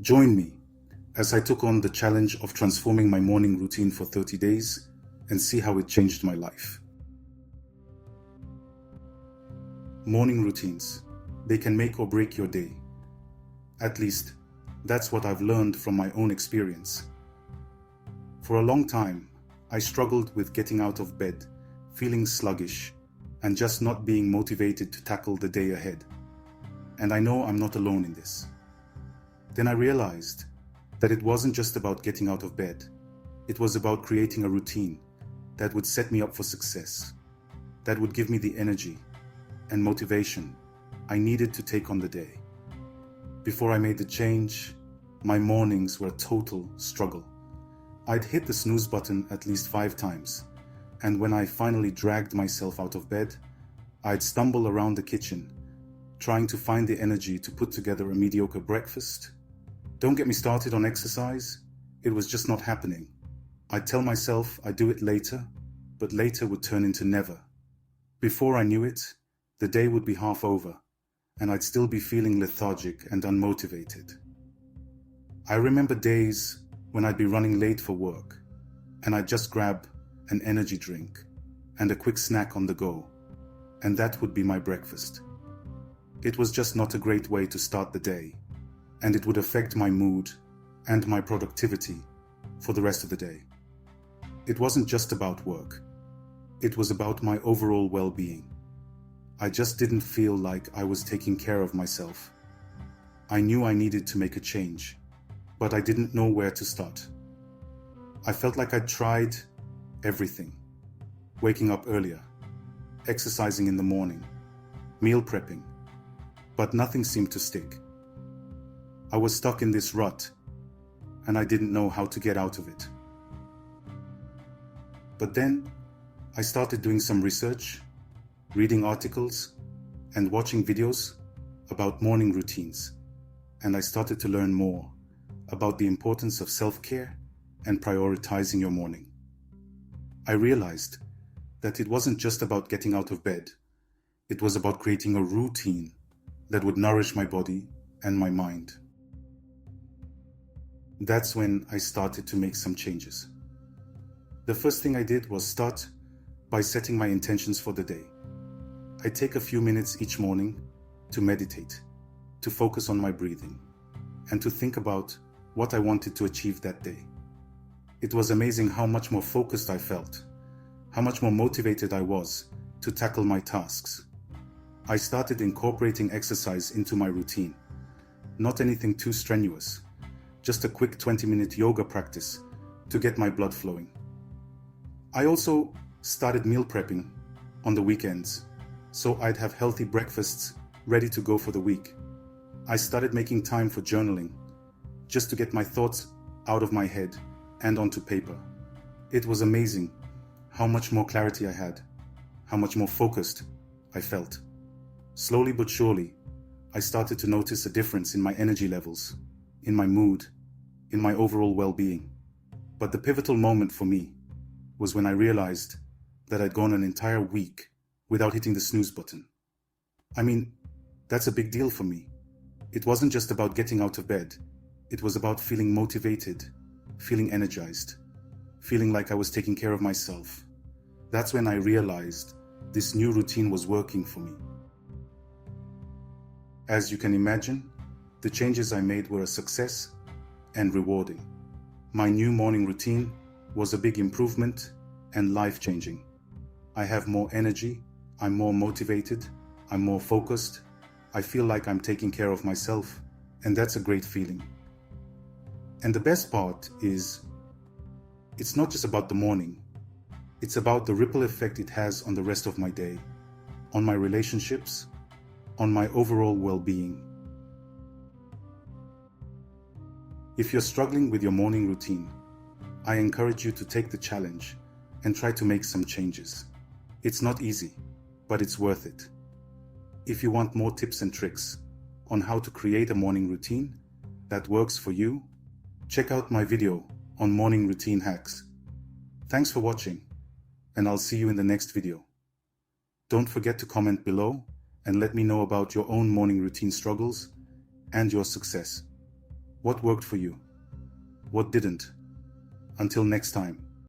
Join me as I took on the challenge of transforming my morning routine for 30 days and see how it changed my life. Morning routines. They can make or break your day. At least, that's what I've learned from my own experience. For a long time, I struggled with getting out of bed, feeling sluggish, and just not being motivated to tackle the day ahead. And I know I'm not alone in this. Then I realized that it wasn't just about getting out of bed. It was about creating a routine that would set me up for success, that would give me the energy and motivation I needed to take on the day. Before I made the change, my mornings were a total struggle. I'd hit the snooze button at least 5 times, and when I finally dragged myself out of bed, I'd stumble around the kitchen, trying to find the energy to put together a mediocre breakfast. Don't get me started on exercise. It was just not happening. I'd tell myself I'd do it later, but later would turn into never. Before I knew it, the day would be half over, and I'd still be feeling lethargic and unmotivated. I remember days when I'd be running late for work, and I'd just grab an energy drink and a quick snack on the go, and that would be my breakfast. It was just not a great way to start the day, and it would affect my mood and my productivity for the rest of the day. It wasn't just about work. It was about my overall well-being. I just didn't feel like I was taking care of myself. I knew I needed to make a change, but I didn't know where to start. I felt like I'd tried everything. Waking up earlier, exercising in the morning, meal prepping, but nothing seemed to stick. I was stuck in this rut, and I didn't know how to get out of it. But then, I started doing some research, reading articles, and watching videos about morning routines, and I started to learn more about the importance of self-care and prioritizing your morning. I realized that it wasn't just about getting out of bed. It was about creating a routine that would nourish my body and my mind. That's when I started to make some changes. The first thing I did was start by setting my intentions for the day. I take a few minutes each morning to meditate, to focus on my breathing, and to think about what I wanted to achieve that day. It was amazing how much more focused I felt, how much more motivated I was to tackle my tasks. I started incorporating exercise into my routine. Not anything too strenuous, just a quick 20-minute yoga practice to get my blood flowing. I also started meal prepping on the weekends, so I'd have healthy breakfasts ready to go for the week. I started making time for journaling, just to get my thoughts out of my head and onto paper. It was amazing how much more clarity I had, how much more focused I felt. Slowly but surely, I started to notice a difference in my energy levels, in my mood, in my overall well-being. But the pivotal moment for me was when I realized that I'd gone an entire week without hitting the snooze button. I mean, that's a big deal for me. It wasn't just about getting out of bed. It was about feeling motivated, feeling energized, feeling like I was taking care of myself. That's when I realized this new routine was working for me. As you can imagine, the changes I made were a success and rewarding. My new morning routine was a big improvement and life-changing. I have more energy, I'm more motivated, I'm more focused, I feel like I'm taking care of myself, and that's a great feeling. And the best part is, it's not just about the morning, it's about the ripple effect it has on the rest of my day, on my relationships, on my overall well-being. If you're struggling with your morning routine, I encourage you to take the challenge and try to make some changes. It's not easy, but it's worth it. If you want more tips and tricks on how to create a morning routine that works for you, check out my video on morning routine hacks. Thanks for watching, and I'll see you in the next video. Don't forget to comment below and let me know about your own morning routine struggles and your success. What worked for you? What didn't? Until next time.